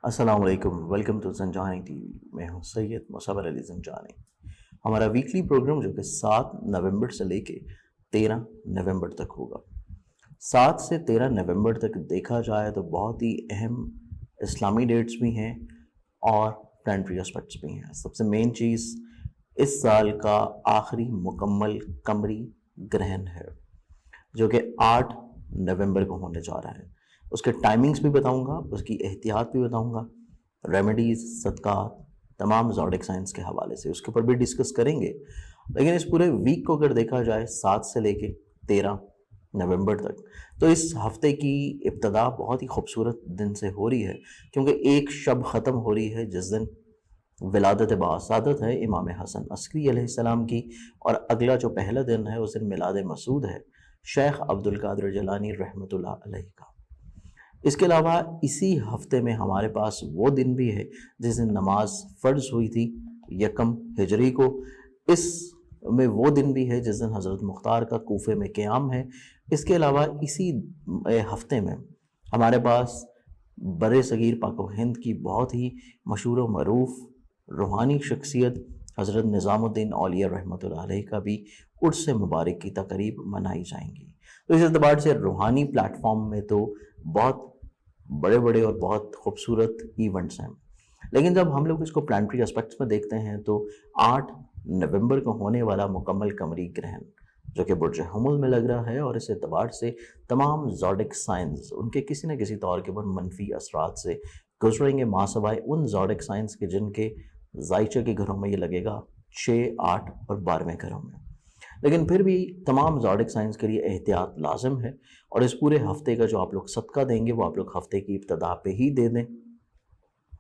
अस्सलाम वालेकुम, welcome to Zanjani TV. मैं हूं सैयद मुसव्वर अली ज़ंजानी। हमारा वीकली प्रोग्राम जो कि 7 नवंबर से लेके 13 नवंबर तक होगा। 7 से 13 नवंबर तक देखा जाए तो बहुत ही अहम इस्लामी डेट्स भी हैं और प्लानिटरी एस्पेक्ट्स भी हैं। सबसे मेन चीज़ इस साल का आखिरी मुकम्मल कमरी ग्रहण है जो कि 8 नवंबर को होने जा रहा है। उसके टाइमिंग्स भी बताऊंगा, उसकी एहतियात भी बताऊंगा, रेमेडीज़, सदक़ात, तमाम ज़ोडिक साइंस के हवाले से उसके ऊपर भी डिस्कस करेंगे। लेकिन इस पूरे वीक को अगर देखा जाए 7 से लेके 13 नवंबर तक, तो इस हफ्ते की इब्तदा बहुत ही खूबसूरत दिन से हो रही है, क्योंकि एक शब ख़त्म हो रही है जिस दिन विलादत बासादत है इमाम हसन अस्करी अलैहिस्सलाम की, और अगला जो पहला दिन है उस दिन मिलाद मसूद है शेख अब्दुल कादिर जिलानी रहमतुल्लाह अलैह का। इसके अलावा इसी हफ्ते में हमारे पास वो दिन भी है जिस दिन नमाज फ़र्ज हुई थी यकम हिजरी को। इस में वो दिन भी है जिस दिन हज़रत मुख्तार का कूफे में क़याम है। इसके अलावा इसी हफ्ते में हमारे पास बरे सगीर पाक व हिंद की बहुत ही मशहूर व मरूफ रूहानी शख्सियत हज़रत निज़ामुद्दीन औलिया रहमतुल्लाह अलैह का भी उर्स मुबारक की तकरीब मनाई जाएंगी। तो इस एतबार से रूहानी प्लेटफॉर्म में तो बहुत बड़े बड़े और बहुत खूबसूरत इवेंट्स हैं। लेकिन जब हम लोग इसको प्लानिटरी एस्पेक्ट्स में देखते हैं तो 8 नवंबर को होने वाला मुकम्मल कमरी ग्रहण जो कि बुर्ज हमुल में लग रहा है, और इस एतबार से तमाम ज़ोडिक साइंस उनके किसी न किसी तौर के ऊपर मनफी असरात से गुजरेंगे, मासवाए उन ज़ोडिक साइंस के जिनके जायचे के घरों में ये लगेगा 6, 8 और 12वें घरों में। लेकिन फिर भी तमाम ज़ोडिक साइंस के लिए एहतियात लाजम है, और इस पूरे हफ्ते का जो आप लोग सदका देंगे वो आप लोग हफ्ते की इब्तदा पे ही दे दें।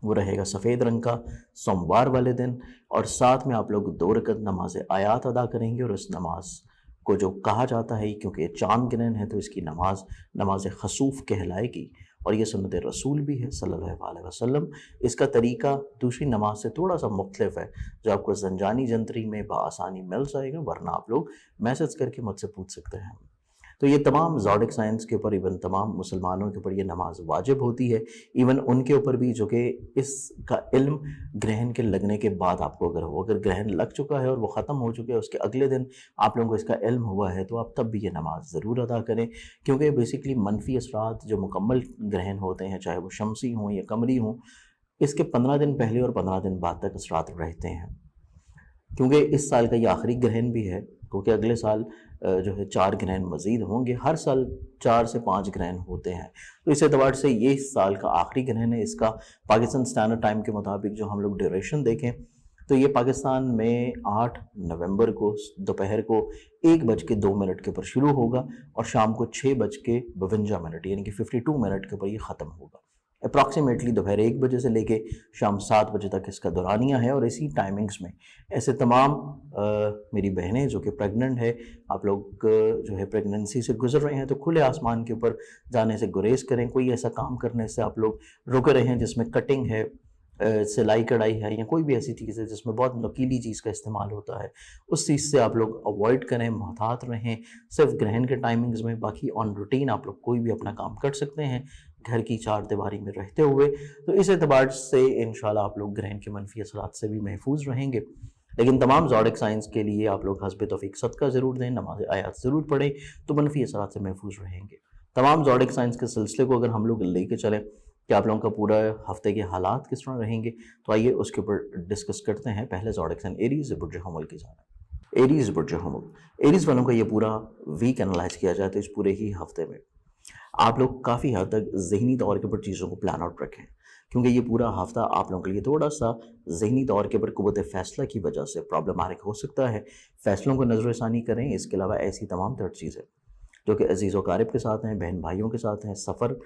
वो रहेगा सफ़ेद रंग का सोमवार वाले दिन, और साथ में आप लोग 2 रकत नमाज आयात अदा करेंगे। और इस नमाज को जो कहा जाता है, क्योंकि ये चांद गिनन है तो इसकी नमाज खसूफ कहलाएगी, और ये सुन्नत रसूल भी है सल्लल्लाहु अलैहि वसल्लम। इसका तरीका दूसरी नमाज से थोड़ा सा मुख्तलिफ है, जो आपको ज़ंजानी जंतरी में बआसानी मिल जाएगा, वरना आप लोग मैसेज करके मुझसे पूछ सकते हैं। तो ये तमाम ज़ोडिक साइंस के ऊपर, इवन तमाम मुसलमानों के ऊपर ये नमाज वाजिब होती है, इवन उनके ऊपर भी जो कि इसका इल्म ग्रहण के लगने के बाद आपको अगर ग्रहण लग चुका है और वो ख़त्म हो चुके हैं, उसके अगले दिन आप लोगों को इसका इल्म हुआ है, तो आप तब भी ये नमाज ज़रूर अदा करें। क्योंकि बेसिकली मनफी असरात जो मुकम्मल ग्रहण होते हैं, चाहे वो शमसी हों या कमरी हों, इसके 15 दिन पहले और 15 दिन बाद तक असरात रहते हैं। क्योंकि इस साल का ये आखिरी ग्रहण भी है, क्योंकि अगले साल जो है 4 ग्रहण मज़ीद होंगे। हर साल 4 से 5 ग्रहण होते हैं, तो इस एतबार से ये इस साल का आखिरी ग्रहण है। इसका पाकिस्तान स्टैंडर्ड टाइम के मुताबिक जो हम लोग ड्यूरेशन देखें तो ये पाकिस्तान में 8 नवंबर को दोपहर को 1:02 के ऊपर शुरू होगा, और शाम को 6:52 यानी कि 52 मिनट के ऊपर ये ख़त्म होगा। अप्रॉक्सीमेटली दोपहर 1 बजे से लेके शाम 7 बजे तक इसका दौरानिया है। और इसी टाइमिंग्स में ऐसे तमाम मेरी बहनें जो कि प्रेग्नेंट है, आप लोग जो है प्रेगनेंसी से गुजर रहे हैं, तो खुले आसमान के ऊपर जाने से गुरेज करें। कोई ऐसा काम करने से आप लोग रुक रहे हैं जिसमें कटिंग है, सिलाई कढ़ाई है, या कोई भी ऐसी चीज़ है जिसमें बहुत नुकीली चीज़ का इस्तेमाल होता है, उस चीज़ से आप लोग अवॉइड करें, मोहतात रहें सिर्फ ग्रहण के टाइमिंग्स में। बाकी ऑन रूटीन आप लोग कोई भी अपना काम कर सकते हैं घर की चार दीवारी में रहते हुए। तो इस एतबार से इंशाल्लाह आप लोग ग्रहण के मनफी असरात से भी महफूज रहेंगे। लेकिन तमाम ज़ोडिक साइंस के लिए आप लोग हस्ब तौफीक सदका ज़रूर दें, नमाज आयात ज़रूर पढ़ें, तो मनफी असरात से महफूज रहेंगे। तमाम ज़ोडिक साइंस के सिलसिले को अगर हम लोग लेके चलें कि आप लोगों का पूरा हफ्ते के हालात किस तरह रहेंगे, तो आइए उसके ऊपर डिस्कस करते हैं। पहले ज़ोडिक साइन एरीज़ बुर्ज हमल की जानिब। एरीज़ बुर्ज हमल, एरीज़ वालों का ये पूरा वीक एनालाइज किया जाए तो इस पूरे ही हफ्ते में आप लोग काफ़ी हद तक ज़हनी तौर के ऊपर चीज़ों को प्लान आउट रखें, क्योंकि ये पूरा हफ्ता आप लोगों के लिए थोड़ा सा ज़हनी तौर के ऊपर क़ुव्वत फ़ैसला की वजह से प्रॉब्लमेटिक हो सकता है। फ़ैसलों को नज़रसानी करें। इसके अलावा ऐसी तमाम तरह चीज़ें जो कि अज़ीज़ व क़ारिब के साथ हैं, बहन भाइयों के साथ हैं, सफ़र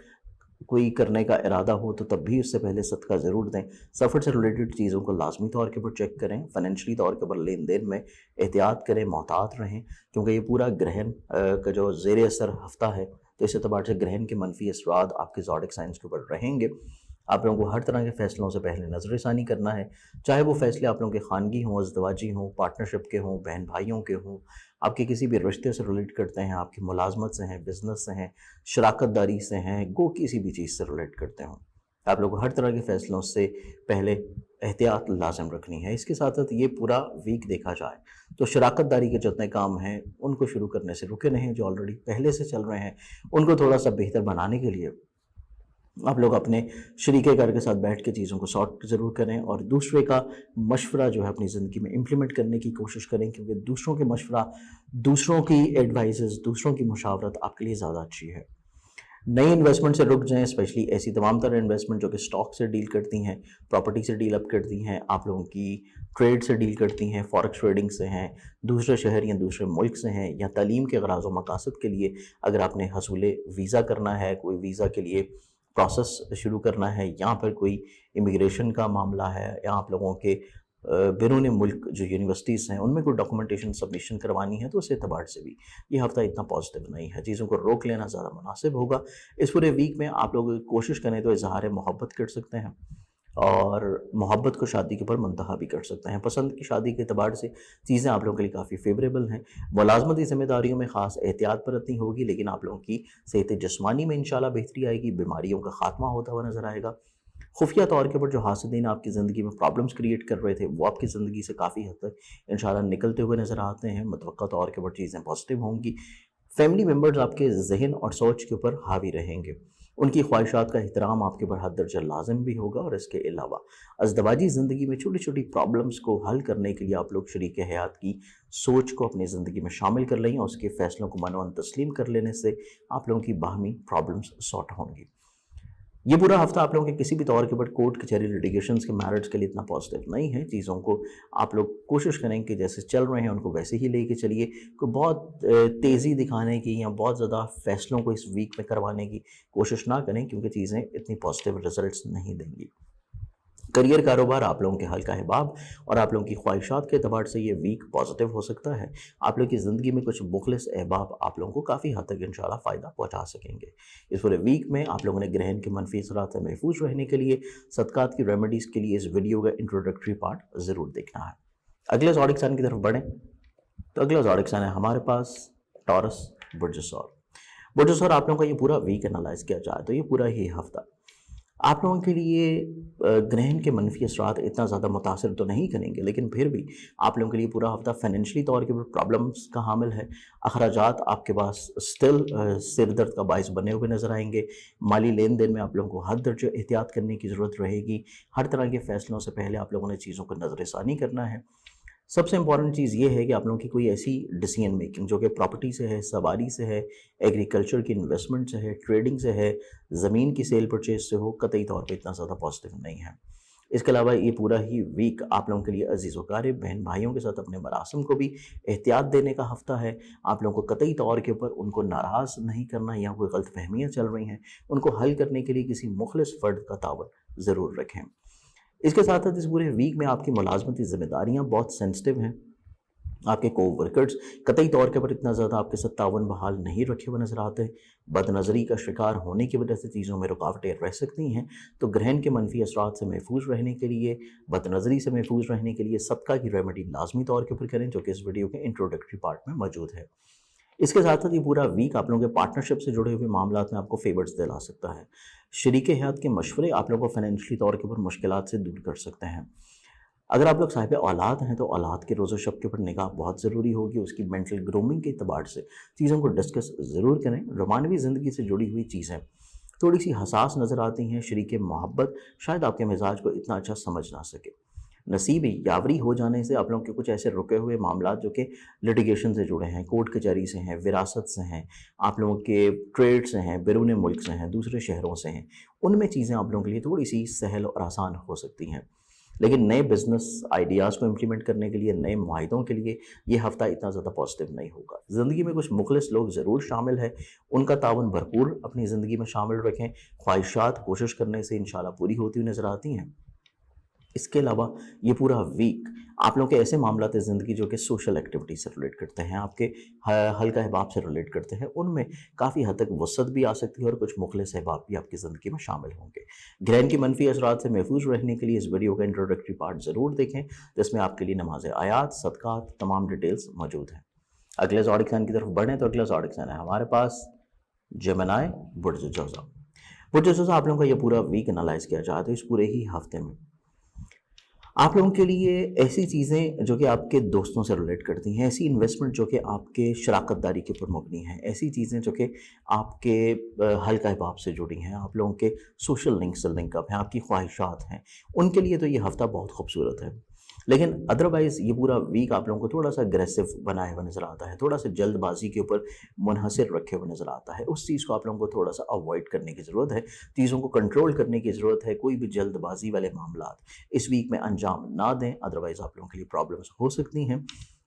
कोई करने का इरादा हो तो तब भी उससे पहले सदका ज़रूर दें। सफ़र से रिलेटेड चीज़ों को लाजमी तौर के ऊपर चेक करें। फ़ाइनेंशली तौर के ऊपर लेन देन में एहतियात करें, मोहतात रहें, क्योंकि ये पूरा ग्रहण का जो ज़ेर असर हफ्ता है, तो इस एतबार से ग्रहण के मनफी असरात आपके ज़ोडिक साइंस के ऊपर रहेंगे। आप लोगों को हर तरह के फ़ैसलों से पहले नज़रसानी करना है, चाहे वो फ़ैसले आप लोगों के ख़ानगी हों, अज़दवाजी हों, पार्टनरशिप के हों, बहन भाइयों के हों, आपके किसी भी रिश्ते से रिलेट करते हैं, आपकी मुलाजमत से हैं, बिज़नेस से हैं, शराकत दारी से हैं, गो किसी भी चीज़ से रिलेट करते हों। आप लोग को हर तरह के फैसलों से पहले एहतियात लाजम रखनी है। इसके साथ साथ ये पूरा वीक देखा जाए तो शराकत दारी के जितने काम हैं उनको शुरू करने से रुके नहीं, जो ऑलरेडी पहले से चल रहे हैं उनको थोड़ा सा बेहतर बनाने के लिए आप लोग अपने शरीके कार के साथ बैठ के चीज़ों को सॉर्ट ज़रूर करें और दूसरे का मशवरा जो है अपनी ज़िंदगी में इम्प्लीमेंट करने की कोशिश करें, क्योंकि दूसरों के मशवरा, दूसरों की एडवाइसेस, दूसरों की मुशावरत आपके लिए ज़्यादा अच्छी है। नई इन्वेस्टमेंट से रुक जाएं, स्पेशली ऐसी तमाम तरह इन्वेस्टमेंट जो कि स्टॉक से डील करती हैं, प्रॉपर्टी से डील अप करती हैं, आप लोगों की ट्रेड से डील करती हैं, फॉरेक्स ट्रेडिंग से हैं, दूसरे शहर या दूसरे मुल्क से हैं, या तालीम के गराज व मकासद के लिए अगर आपने हसूल वीज़ा करना है, कोई वीज़ा के लिए प्रोसेस शुरू करना है, यहाँ पर कोई इमिग्रेशन का मामला है, या आप लोगों के बैरून मुल्क जो यूनिवर्सिटीज़ हैं उनमें कोई डॉक्यूमेंटेशन सबमिशन करवानी है, तो उस एतबार से भी ये हफ़्ता इतना पॉजिटिव नहीं है। चीज़ों को रोक लेना ज़्यादा मुनासिब होगा। इस पूरे वीक में आप लोग कोशिश करें तो इजहार मोहब्बत कर सकते हैं और मोहब्बत को शादी के ऊपर मुंतहा भी कर सकते हैं। पसंद की शादी के एतबार से चीज़ें आप लोगों के लिए काफ़ी फेवरेबल हैं। मुलाजमती ज़िम्मेदारियों में ख़ास एहतियात बरतनी होगी, लेकिन आप लोगों की सेहत जिस्मानी में इंशाल्लाह बेहतरी आएगी, बीमारियों का खात्मा होता हुआ नज़र आएगा। खुफिया तौर के ऊपर जो हासिदीन आपकी ज़िंदगी में प्रॉब्लम्स क्रिएट कर रहे थे वो आपकी ज़िंदगी से काफ़ी हद तक इंशाल्लाह निकलते हुए नज़र आते हैं। मुतवक्का तौर के ऊपर चीज़ें पॉजिटिव होंगी। फैमिली मेम्बर्स आपके जहन और सोच के ऊपर हावी रहेंगे, उनकी ख्वाहिशात का एहतराम आपके ऊपर हद दर्जा लाजिम भी होगा। और इसके अलावा अज़दवाजी ज़िंदगी में छोटी छोटी प्रॉब्लम्स को हल करने के लिए आप लोग शरीक हयात की सोच को अपनी ज़िंदगी में शामिल कर लें और उसके फ़ैसलों को मनोन तस्लीम कर लेने से आप लोगों की बाहमी प्रॉब्लम्स सॉर्ट होंगी। ये पूरा हफ्ता आप लोगों के किसी भी तौर के ऊपर कोर्ट कचहरी लिटिगेशंस के मैरिज के लिए इतना पॉजिटिव नहीं है। चीज़ों को आप लोग कोशिश करें कि जैसे चल रहे हैं उनको वैसे ही लेके चलिए। कोई बहुत तेज़ी दिखाने की या बहुत ज़्यादा फैसलों को इस वीक में करवाने की कोशिश ना करें, क्योंकि चीज़ें इतनी पॉजिटिव रिजल्ट्स नहीं देंगी। करियर कारोबार आप लोगों के हल्का हिबाब और आप लोगों की ख्वाहिशात के अतबार से ये वीक पॉजिटिव हो सकता है। आप लोगों की ज़िंदगी में कुछ मुखलिस अहबाब आप लोगों को काफ़ी हद तक इंशाल्लाह फ़ायदा पहुंचा सकेंगे। इस पूरे वीक में आप लोगों ने ग्रहण के मनफी असरात से महफूज रहने के लिए सदकात की रेमेडीज़ के लिए इस वीडियो का इंट्रोडक्टरी पार्ट ज़रूर देखना है। अगले ज़ोडिक साइन की तरफ बढ़ें तो अगला ज़ोडिक साइन है हमारे पास टॉरस बुर्ज सौर। बुर्ज सौर आप लोगों का ये पूरा वीक एनालाइज किया जाए तो ये पूरा ही हफ्ता आप लोगों के लिए ग्रहण के मनफी असरात इतना ज़्यादा मुतासर तो नहीं करेंगे, लेकिन फिर भी आप लोगों के लिए पूरा हफ्ता फाइनेंशियली तौर के ऊपर प्रॉब्लम्स का हामिल है। अखराजात आपके पास स्टिल सिर दर्द का बायस बने हुए नज़र आएंगे। माली लेन देन में आप लोगों को हद दर्जे एहतियात करने की ज़रूरत रहेगी। हर तरह के फ़ैसलों से पहले आप लोगों ने चीज़ों को नज़रसानी करना है। सबसे इंपॉर्टेंट चीज़ ये है कि आप लोगों की कोई ऐसी डिसीजन मेकिंग जो कि प्रॉपर्टी से है, सवारी से है, एग्रीकल्चर की इन्वेस्टमेंट से है, ट्रेडिंग से है, ज़मीन की सेल परचेज से हो, कतई तौर पे इतना ज़्यादा पॉजिटिव नहीं है। इसके अलावा ये पूरा ही वीक आप लोगों के लिए अजीज़ व क़ारिब बहन भाइयों के साथ अपने मरासम को भी एहतियात देने का हफ्ता है। आप लोगों को कतई तौर के ऊपर उनको नाराज़ नहीं करना, या कोई गलत फहमियाँ चल रही हैं उनको हल करने के लिए किसी मुखलिस फ़र्द का तावन ज़रूर रखें। इसके साथ साथ इस पूरे वीक में आपकी मुलाजमती ज़िम्मेदारियाँ बहुत सेंसिटिव हैं। आपके कोवर्कर्स कतई तौर के ऊपर इतना ज़्यादा आपके साथ तावन बहाल नहीं रखे हुए नज़र आते हैं। बदनज़री का शिकार होने की वजह से चीज़ों में रुकावटें रह सकती हैं। तो ग्रहण के मनफी असरात से महफूज रहने के लिए, बदनज़री से महफूज रहने के लिए सदका की रेमेडी लाजमी तौर के ऊपर करें, जो कि इस वीडियो के इंट्रोडक्टरी पार्ट में मौजूद है। इसके साथ साथ ये पूरा वीक आप लोगों के पार्टनरशिप से जुड़े हुए मामलात में आपको फेवर्स दिला सकता है। शरीके हयात के मशवरे आप लोगों को फाइनेंशियली तौर के ऊपर मुश्किलात से दूर कर सकते हैं। अगर आप लोग साहिब औलाद हैं तो औलाद के रोज़ो शब के ऊपर निगाह बहुत ज़रूरी होगी। उसकी मेंटल ग्रूमिंग के अतबार से चीज़ों को डिस्कस ज़रूर करें। रोमानवी ज़िंदगी से जुड़ी हुई चीज़ें थोड़ी सी हसास नज़र आती हैं। शरीके मोहब्बत शायद आपके मिजाज को इतना अच्छा समझ ना सके। नसीबी यावरी हो जाने से आप लोगों के कुछ ऐसे रुके हुए मामला जो कि लिटिगेशन से जुड़े हैं, कोर्ट कचहरी से हैं, विरासत से हैं, आप लोगों के ट्रेड से हैं, बैरून मुल्क से हैं, दूसरे शहरों से हैं, उनमें चीज़ें आप लोगों के लिए थोड़ी सी सहल और आसान हो सकती हैं। लेकिन नए बिज़नेस आइडियाज़ को इम्प्लीमेंट करने के लिए, नए मुआहिदों के लिए ये हफ़्ता इतना ज़्यादा पॉजिटिव नहीं होगा। ज़िंदगी में कुछ मुखलिस लोग ज़रूर शामिल है, उनका तावन भरपूर अपनी ज़िंदगी में शामिल रखें। ख्वाहिशात कोशिश करने से इंशाल्लाह पूरी होती हुई नज़र आती हैं। इसके अलावा ये पूरा वीक आप लोगों के ऐसे मामलात है ज़िंदगी जो कि सोशल एक्टिविटी से रिलेट करते हैं, आपके हल्का अहबाब से रिलेट करते हैं, उनमें काफ़ी हद तक वसत भी आ सकती है और कुछ मुखलिस अहबाब भी आपकी ज़िंदगी में शामिल होंगे। ग्रहण की मनफी असरात से महफूज रहने के लिए इस वीडियो का इंट्रोडक्टरी पार्ट ज़रूर देखें, जिसमें आपके लिए नमाज आयात, सदकात, तमाम डिटेल्स मौजूद हैं। अगले ज़ोडिक साइन की तरफ बढ़ें तो अगला ज़ोडिक साइन है हमारे पास जेमिनी बुर्ज जौज़ा। वो जैसे आप लोगों का ये पूरा वीक एनालाइज किया जाए तो इस पूरे ही हफ्ते में आप लोगों के लिए ऐसी चीज़ें जो कि आपके दोस्तों से रिलेट करती हैं, ऐसी इन्वेस्टमेंट जो कि आपके शराकतदारी के ऊपर मबनी हैं, ऐसी चीज़ें जो कि आपके हल्का हिसाब से जुड़ी हैं, आप लोगों के सोशल लिंक से लिंकअप हैं, आपकी ख्वाहिशात हैं, उनके लिए तो ये हफ़्ता बहुत खूबसूरत है। लेकिन अदरवाइज़ ये पूरा वीक आप लोगों को थोड़ा-सा अग्रेसिव बनाए हुए नज़र आता है, थोड़ा-सा जल्दबाज़ी के ऊपर मुनहसर रखे हुए नज़र आता है। उस चीज़ को आप लोगों को थोड़ा-सा अवॉइड करने की ज़रूरत है, चीज़ों को कंट्रोल करने की ज़रूरत है। कोई भी जल्दबाज़ी वाले मामलात इस वीक में अंजाम ना दें, अदरवाइज़ आप लोगों के लिए प्रॉब्लम्स हो सकती हैं।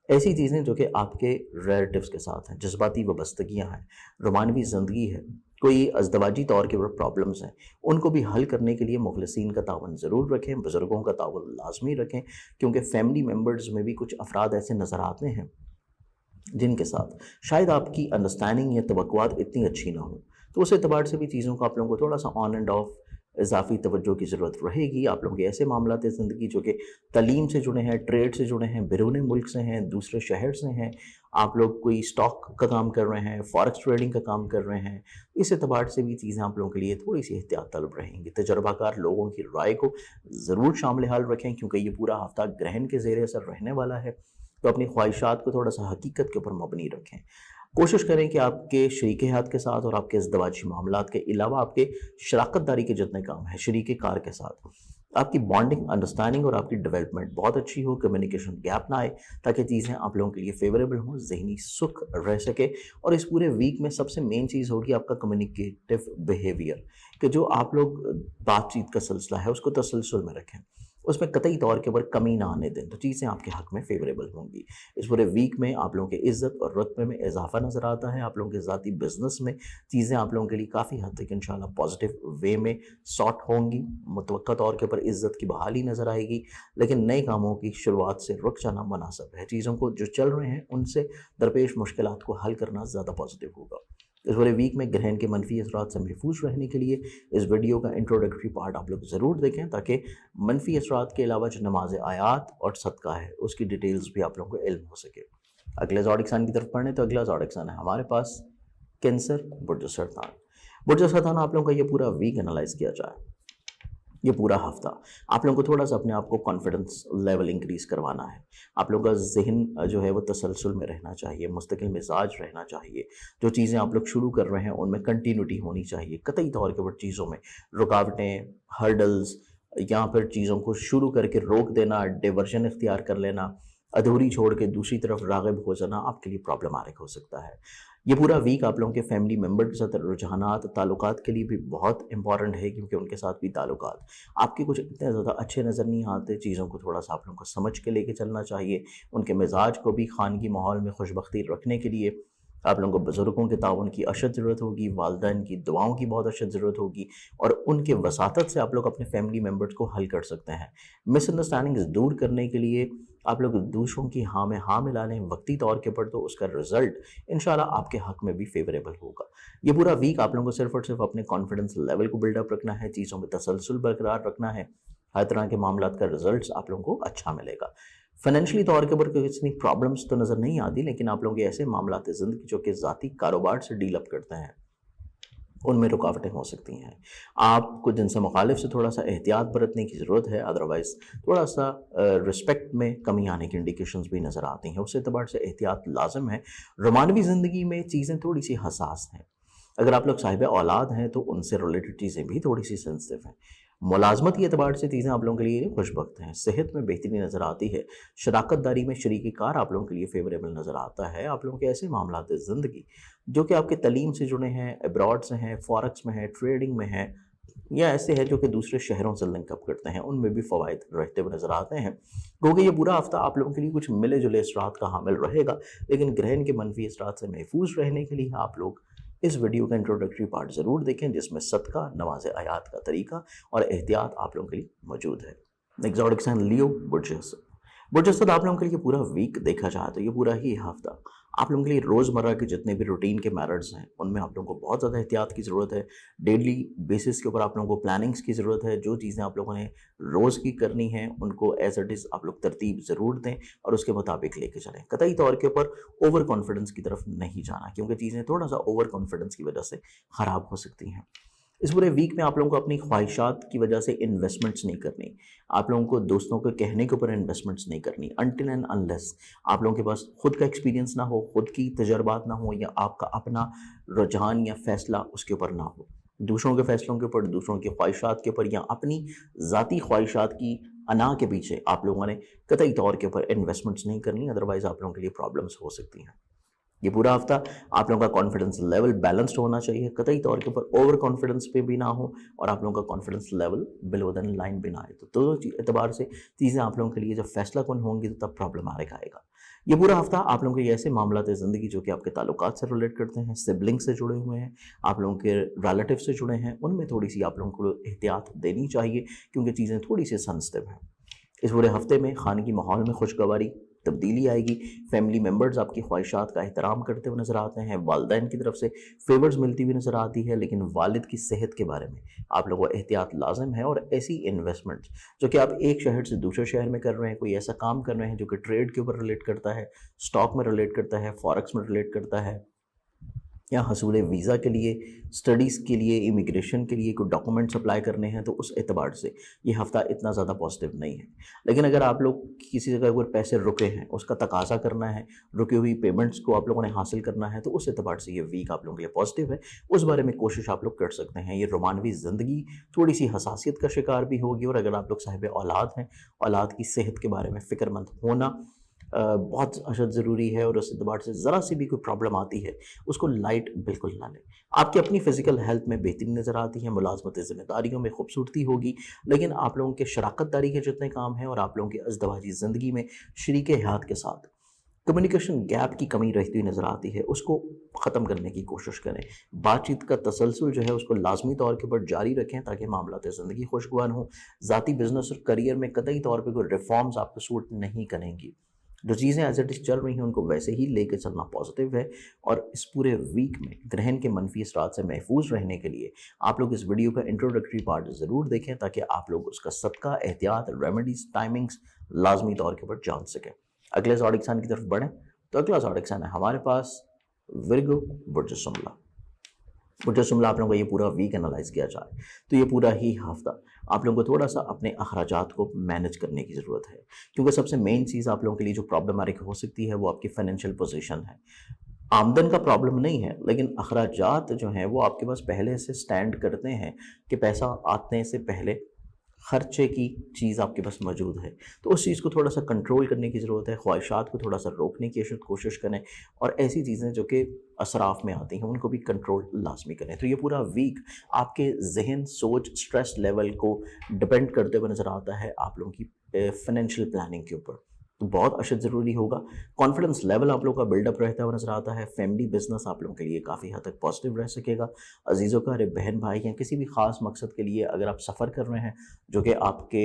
ऐसी चीज़ें जो कि आपके रिलेटिव्स के साथ हैं, जज़्बाती वाबस्तगियाँ हैं, रोमानवी ज़िंदगी है, कोई अज़दवाजी तौर के ऊपर प्रॉब्लम्स हैं, उनको भी हल करने के लिए मुखलिसीन का तावन ज़रूर रखें, बुज़ुर्गों का तावन लाज़मी रखें, क्योंकि फैमिली मेंबर्स में भी कुछ अफ़राद ऐसे नज़र आते हैं जिनके साथ शायद आपकी अंडरस्टैंडिंग या तवक्कुआत इतनी अच्छी ना हो। तो उस एतबार से भी चीज़ों को आप लोगों को थोड़ा-सा ऑन एंड ऑफ इज़ाफ़ी तवज्जो की ज़रूरत रहेगी। आप लोगों के ऐसे मामलात ज़िंदगी जो कि तालीम से जुड़े हैं, ट्रेड से जुड़े हैं, बैरून मुल्क से हैं, दूसरे शहर से हैं, आप लोग कोई स्टॉक का काम कर रहे हैं, फॉरेक्स ट्रेडिंग का काम कर रहे हैं, इस एतबार से भी चीज़ें आप लोगों के लिए थोड़ी-सी एहतियात तलब रहेंगी। तजर्बाकार लोगों की राय को ज़रूर शामिल हाल रखें, क्योंकि ये पूरा हफ़्ता ग्रहण के ज़ेर असर रहने वाला है। तो अपनी ख्वाहिशात को थोड़ा-सा हकीकत के ऊपर मबनी रखें। कोशिश करें कि आपके शरीके हयात के साथ और आपके इज़दवाजी मामलात के अलावा आपके शराकतदारी के जितने काम हैं, शरीके कार के साथ, आपकी बॉन्डिंग, अंडरस्टैंडिंग और आपकी डेवलपमेंट बहुत अच्छी हो, कम्युनिकेशन गैप ना आए, ताकि चीज़ें आप लोगों के लिए फ़ेवरेबल हों, ज़हनी सुख रह सके। और इस पूरे वीक में सबसे मेन चीज़ होगी आपका कम्युनिकेटिव बिहेवियर, कि जो आप लोग बातचीत का सिलसिला है, उसको तसलसल में रखें। उसमें कतई तौर के ऊपर कमी ना आने दें, तो चीज़ें आपके हक़ में फ़ेवरेबल होंगी। इस पूरे वीक में आप लोगों की इज़्ज़त और रुतबे में इज़ाफ़ा नज़र आता है। आप लोगों के ज़ाती बिज़नेस में चीज़ें आप लोगों के लिए काफ़ी हद तक इंशाअल्लाह पॉज़िटिव वे में सॉर्ट होंगी। मुतवक्का तौर के ऊपर इज़्ज़त की बहाली नज़र आएगी, लेकिन नए कामों की शुरुआत से रुक जाना मुनासिब है। चीज़ों को जो चल रहे हैं, उनसे दरपेश मुश्किलात को हल करना ज़्यादा पॉज़िटिव होगा। इस पूरे वीक में ग्रहण के मनफी असरात से महफूज रहने के लिए इस वीडियो का इंट्रोडक्टरी पार्ट आप लोग ज़रूर देखें, ताकि मनफी असरात के अलावा जो नमाज आयात और सदका है, उसकी डिटेल्स भी आप लोगों को इल्म हो सके। अगले ज़ोडिक साइन की तरफ पढ़ें तो अगला ज़ोडिक साइन है हमारे पास कैंसर, बुर्ज सरतान। बुर्ज सरतान आप लोगों का ये पूरा वीक एनालाइज किया जाए, ये पूरा हफ्ता आप लोगों को थोड़ा-सा अपने आप को कॉन्फिडेंस लेवल इंक्रीज़ करवाना है। आप लोगों का ज़हन जो है वो तसलसल में रहना चाहिए, मुस्तकिल मिज़ाज रहना चाहिए। जो चीज़ें आप लोग शुरू कर रहे हैं उनमें कंटिन्यूटी होनी चाहिए। कतई तौर के ऊपर चीज़ों में रुकावटें, हर्डल्स या फिर चीज़ों को शुरू करके रोक देना, डाइवर्जन इख्तियार कर लेना, अधूरी छोड़ के दूसरी तरफ राग़िब हो जाना आपके लिए प्रॉब्लमैटिक हो सकता है। ये पूरा वीक आप लोगों के फैमिली मेंबर के साथ रुझानात, ताल्लुकात के लिए भी बहुत इंपॉर्टेंट है, क्योंकि उनके साथ भी ताल्लुकात आपके कुछ इतने ज़्यादा अच्छे नज़र नहीं आते। चीज़ों को थोड़ा-सा आप लोगों को समझ के लेके चलना चाहिए। उनके मिजाज को भी खानगी माहौल में खुशबख्ती रखने के लिए आप लोगों को बुज़ुर्गों के ताउन की अशद ज़रूरत होगी, वालिदैन की दुआओं की बहुत अशद ज़रूरत होगी, और उनके वसातत से आप लोग अपने फैमिली मेंबर्स को हल कर सकते हैं। मिसअंडरस्टैंडिंग्स दूर करने के लिए आप लोग दूसरों की हाँ में हाँ मिला लें वक्ती तौर के ऊपर, तो उसका रिज़ल्ट इंशाल्लाह आपके हक़ में भी फ़ेवरेबल होगा। ये पूरा वीक आप लोगों को सिर्फ़ और सिर्फ़ अपने कॉन्फिडेंस लेवल को बिल्डअप रखना है, चीज़ों में तसलसल बरकरार रखना है। हर तरह के मामलात का रिज़ल्ट्स आप लोगों को अच्छा मिलेगा। फाइनेंशियली तौर के ऊपर कोई इतनी प्रॉब्लम्स तो नज़र नहीं आती, लेकिन आप लोगों के ऐसे मामलात ज़िंदगी जो कि ज़ाती कारोबार से डील अप करते हैं, उनमें रुकावटें हो सकती हैं। आपको जिनसे मुखालिफ से थोड़ा-सा एहतियात बरतने की ज़रूरत है, अदरवाइज़ थोड़ा-सा रिस्पेक्ट में कमी आने की इंडिकेशंस भी नज़र आती हैं। उस एतबार से एहतियात लाज़िम है। रोमानवी ज़िंदगी में चीज़ें थोड़ी-सी हसास हैं। अगर आप लोग साहिब औलाद हैं, तो उनसे रिलेटेड चीज़ें भी थोड़ी-सी सेंसिटिव हैं। मुलाज़मत के एतबार से चीज़ें आप लोगों के लिए खुशबख्त हैं। सेहत में बेहतरी नज़र आती है। शराकतदारी में शरीके कार आप लोगों के लिए फ़ेवरेबल नज़र आता है। आप लोगों के ऐसे मामलात ज़िंदगी जो कि आपके तालीम से जुड़े हैं, अब्रॉड से हैं, फॉरेक्स में हैं, ट्रेडिंग में हैं, या ऐसे हैं जो कि दूसरे शहरों से लिंकअप करते हैं, उनमें भी फ़वाइद रहते हुए नज़र आते हैं। क्योंकि ये पूरा हफ़्ता आप लोगों के लिए कुछ मिले-जुले असरात का हामिल रहेगा, लेकिन ग्रहण के मनफी असरात से महफूज रहने के लिए आप लोग इस वीडियो का इंट्रोडक्टरी पार्ट ज़रूर देखें, जिसमें सदका, नमाज आयात का तरीका और एहतियात आप लोगों के लिए मौजूद है। एग्जॉटिक साइन लियो, बुर्ज असद। बुर्ज असद आप लोगों के लिए पूरा वीक देखा जाए तो ये पूरा ही हफ्ता आप लोगों के लिए रोज़मर्रा के जितने भी रूटीन के मैटर्स हैं, उनमें आप लोगों को बहुत ज़्यादा एहतियात की ज़रूरत है। डेली बेसिस के ऊपर आप लोगों को प्लानिंग्स की ज़रूरत है। जो चीज़ें आप लोगों ने रोज़ की करनी है, उनको एज इट इज़ आप लोग तरतीब ज़रूर दें और उसके मुताबिक लेके चलें। कतई तौर के ऊपर ओवर कॉन्फिडेंस की तरफ नहीं जाना, क्योंकि चीज़ें थोड़ा सा ओवर कॉन्फिडेंस की वजह से ख़राब हो सकती हैं। इस पूरे वीक में आप लोगों को अपनी ख्वाहिशात की वजह से इन्वेस्टमेंट्स नहीं करनी, आप लोगों को दोस्तों के कहने के ऊपर इन्वेस्टमेंट्स नहीं करनी, अनटिल एंड अनलेस आप लोगों के पास खुद का एक्सपीरियंस ना हो, खुद की तजर्बात ना हो, या आपका अपना रुझान या फैसला उसके ऊपर ना हो। दूसरों के फैसलों के ऊपर, दूसरों की ख्वाहिशात के ऊपर, या अपनी ज़ाती ख्वाहिशात की अना के पीछे आप लोगों ने कतई तौर के ऊपर इन्वेस्टमेंट्स नहीं करनी, अदरवाइज़ आप लोगों के लिए प्रॉब्लम्स हो सकती हैं। ये पूरा हफ्ता आप लोगों का कॉन्फिडेंस लेवल बैलेंस्ड होना चाहिए, कतई तौर के ऊपर ओवर कॉन्फिडेंस पे भी ना हो और आप लोगों का confidence level below the line भी ना आए। तो दोनों एतबार से चीज़ें आप लोगों के लिए जब फैसला कौन होंगी तो तब प्रॉब्लम आएगा। ये पूरा हफ्ता आप लोगों के ऐसे मामलात ज़िंदगी जो कि आपके ताल्लुकात से रिलेट करते हैं, सिबलिंग से जुड़े हुए हैं, आप लोगों के रिलेटिव से जुड़े हैं, उनमें थोड़ी सी आप लोगों को एहतियात देनी चाहिए क्योंकि चीज़ें थोड़ी सी सेंसिटिव हैं। इस पूरे हफ्ते में खानगी माहौल में खुशगवारी तब्दीली आएगी, फैमिली मेम्बर्स आपकी ख्वाहिशात का एहतराम करते हुए नज़र आते हैं, वालिदैन की तरफ से फेवर्स मिलती हुई नज़र आती है, लेकिन वालिद की सेहत के बारे में आप लोगों को एहतियात लाजिम है। और ऐसी इन्वेस्टमेंट्स जो कि आप एक शहर से दूसरे शहर में कर रहे हैं, कोई ऐसा काम कर रहे हैं जो कि ट्रेड के ऊपर रिलेट करता है, स्टॉक में रिलेट करता है, फॉरेक्स में रिलेट करता है, या हसूल वीज़ा के लिए, स्टडीज़ के लिए, इमिग्रेशन के लिए कोई डॉक्यूमेंट्स अप्लाई करने हैं, तो उस एतबार से ये हफ़्ता इतना ज़्यादा पॉजिटिव नहीं है। लेकिन अगर आप लोग किसी जगह अगर पैसे रुके हैं, उसका तकाज़ा करना है, रुकी हुई पेमेंट्स को आप लोगों ने हासिल करना है, तो उस एतबार से ये वीक आप लोगों के लिए पॉजिटिव है। उस बारे में कोशिश आप लोग कर सकते हैं। ये रोमानवी ज़िंदगी थोड़ी सी हसासियत का शिकार भी होगी, और अगर आप लोग साहिब औलाद हैं, औलाद की सेहत के बारे में फ़िक्रमंद होना बहुत अशद ज़रूरी है। और उस एतबार से ज़रा सी भी कोई प्रॉब्लम आती है उसको लाइट बिल्कुल ना लें। आपकी अपनी फ़िज़िकल हेल्थ में बेहतरी नज़र आती है, मुलाज़मत ज़िम्मेदारियों में खूबसूरती होगी, लेकिन आप लोगों के शराकतदारी के जितने काम हैं और आप लोगों की अज़दवाजी ज़िंदगी में शरीके हयात के साथ कम्युनिकेशन गैप की कमी रहती हुई नज़र आती है, उसको ख़त्म करने की कोशिश करें। बातचीत का तसलसल जो है उसको लाजमी तौर के ऊपर जारी रखें ताकि मामलात ज़िंदगी खुशगवार हों। ज़ाती बिज़नेस और करियर में कतई तौर पर कोई रिफॉर्म्स आपको सूट नहीं करेंगी। जो चीज़ें एज इट इज़ चल रही हैं उनको वैसे ही लेके चलना पॉजिटिव है। और इस पूरे वीक में ग्रहण के मनफी असरात से महफूज रहने के लिए आप लोग इस वीडियो का इंट्रोडक्टरी पार्ट ज़रूर देखें ताकि आप लोग उसका सदका, एहतियात, रेमेडीज़, टाइमिंग्स लाजमी तौर के ऊपर जान सकें। अगले ज़ोडिक साइन की तरफ बढ़ें तो अगला ज़ोडिक साइन है हमारे पास विर्गो, बुर्ज शुमला। बुर्ज शुमला आप लोगों का ये पूरा वीक एनालाइज किया जाए तो ये पूरा ही हफ्ता आप लोगों को थोड़ा सा अपने अखराजात को मैनेज करने की ज़रूरत है, क्योंकि सबसे मेन चीज़ आप लोगों के लिए जो प्रॉब्लमेटिक हो सकती है वो आपकी फाइनेंशियल पोजीशन है। आमदन का प्रॉब्लम नहीं है, लेकिन अखराजात जो हैं वो आपके पास पहले से स्टैंड करते हैं कि पैसा आने से पहले खर्चे की चीज़ आपके पास मौजूद है। तो उस चीज़ को थोड़ा सा कंट्रोल करने की ज़रूरत है, ख्वाहिशात को थोड़ा सा रोकने की कोशिश करें, और ऐसी चीज़ें जो कि असराफ में आती हैं उनको भी कंट्रोल लाजमी करें। तो ये पूरा वीक आपके जहन, सोच, स्ट्रेस लेवल को डिपेंड करते हुए नज़र आता है आप लोगों की फाइनेंशियल प्लानिंग के ऊपर। तो बहुत अशद ज़रूरी होगा। कॉन्फिडेंस लेवल आप लोगों का बिल्डअप रहता हुआ नज़र आता है। फैमिली बिजनेस आप लोगों के लिए काफ़ी हद तक पॉजिटिव रह सकेगा। अजीज़ों का, अरे बहन भाई या किसी भी ख़ास मकसद के लिए अगर आप सफ़र कर रहे हैं जो कि आपके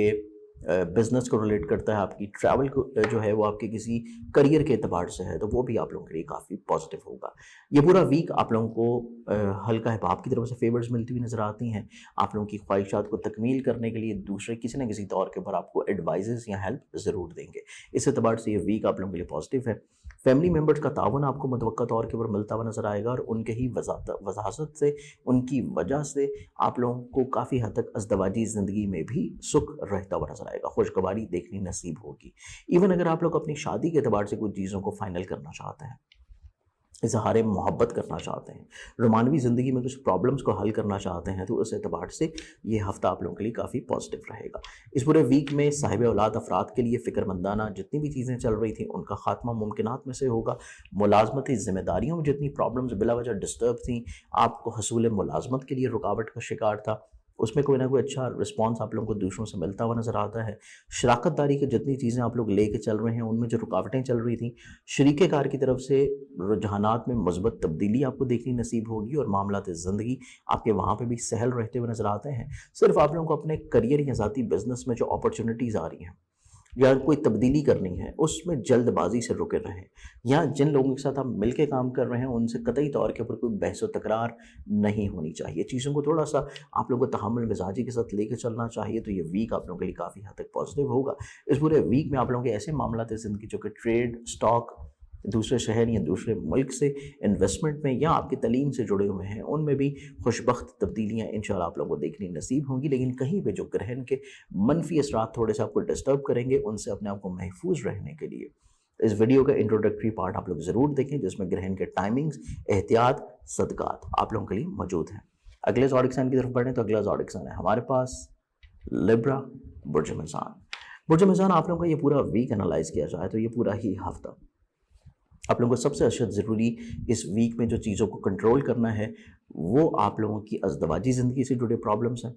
बिज़नेस को रिलेट करता है, आपकी ट्रैवल को जो है वो आपके किसी करियर के एतबार से है, तो वो भी आप लोगों के लिए काफ़ी पॉजिटिव होगा। ये पूरा वीक आप लोगों को हल्का है बाप की तरफ से फेवर्स मिलती हुई नज़र आती हैं। आप लोगों की ख्वाहिशात को तकमील करने के लिए दूसरे किसी न किसी तौर के ऊपर आपको एडवाइजेस या हेल्प ज़रूर देंगे। इस एतबार से ये वीक आप लोगों के लिए पॉजिटिव है। फैमिली मेम्बर्स का तावन आपको मुतवक्का तौर के ऊपर मिलता हुआ नज़र आएगा, और उनके ही वजाहत से, उनकी वजह से आप लोगों को काफ़ी हद तक अज़दवाजी ज़िंदगी में भी सुख रहता हुआ नज़र आएगा, खुशगवारी देखनी नसीब होगी। इवन अगर आप लोग अपनी शादी के एतबार से कुछ चीज़ों को फाइनल करना चाहते हैं, इजहार मोहब्बत करना चाहते हैं, रोमानवी ज़िंदगी में कुछ प्रॉब्लम्स को हल करना चाहते हैं, तो उस एतबार से ये हफ्ता आप लोगों के लिए काफ़ी पॉजिटिव रहेगा। इस पूरे वीक में साहिब औलाद अफराद के लिए फ़िक्रमंदाना जितनी भी चीज़ें चल रही थी उनका ख़ात्मा मुमकिनात में से होगा। मुलाजमती ज़िम्मेदारियों में जितनी प्रॉब्लम्स बिला वजह डिस्टर्ब थी, आपको हसूल मुलाजमत के लिए रुकावट का शिकार था, उसमें कोई ना कोई अच्छा रिस्पांस आप लोगों को दूसरों से मिलता हुआ नज़र आता है। शराकतदारी की जितनी चीज़ें आप लोग लेके चल रहे हैं उनमें जो रुकावटें चल रही थी, शरीके कार की तरफ से रुझानात में मुस्बत तब्दीली आपको देखनी नसीब होगी, और मामलात ज़िंदगी आपके वहाँ पे भी सहल रहते हुए नज़र आते हैं। सिर्फ आप लोगों को अपने करियर या ज़ाती बिज़नेस में जो अपॉर्चुनिटीज़ आ रही हैं या कोई तब्दीली करनी है उसमें जल्दबाजी से रुके रहें, या जिन लोगों के साथ आप मिलकर काम कर रहे हैं उनसे कतई तौर के ऊपर कोई बहस व तकरार नहीं होनी चाहिए। चीज़ों को थोड़ा सा आप लोगों को तहम्मुल मिजाजी के साथ लेकर चलना चाहिए। तो ये वीक आप लोगों के लिए काफ़ी हद तक पॉजिटिव होगा। इस पूरे वीक में आप लोगों के ऐसे मामला ज़िंदगी जो कि ट्रेड, स्टॉक, दूसरे शहर या दूसरे मुल्क से इन्वेस्टमेंट में या आपकी तालीम से जुड़े हुए हैं, उनमें भी खुशबख्त तब्दीलियाँ इंशाल्लाह आप लोगों को देखनी नसीब होंगी। लेकिन कहीं पे जो ग्रहण के मनफी असरात थोड़े से आपको डिस्टर्ब करेंगे, उनसे अपने आप को महफूज रहने के लिए इस वीडियो का इंट्रोडक्टरी पार्ट आप लोग ज़रूर देखें, जिसमें ग्रहण के टाइमिंग्स, एहतियात, सदकात आप लोगों के लिए मौजूद हैं। अगले ज़ोडिक साइन की तरफ बढ़ें तो अगला ज़ोडिक साइन है हमारे पास लिब्रा, बुर्ज मिज़ान। बुर्ज मिज़ान आप लोगों का ये पूरा वीक एनालाइज किया जाए तो ये पूरा ही हफ्ता आप लोगों को सबसे अशद ज़रूरी इस वीक में जो चीज़ों को कंट्रोल करना है वो आप लोगों की अज़दवाजी ज़िंदगी से जुड़े प्रॉब्लम्स हैं,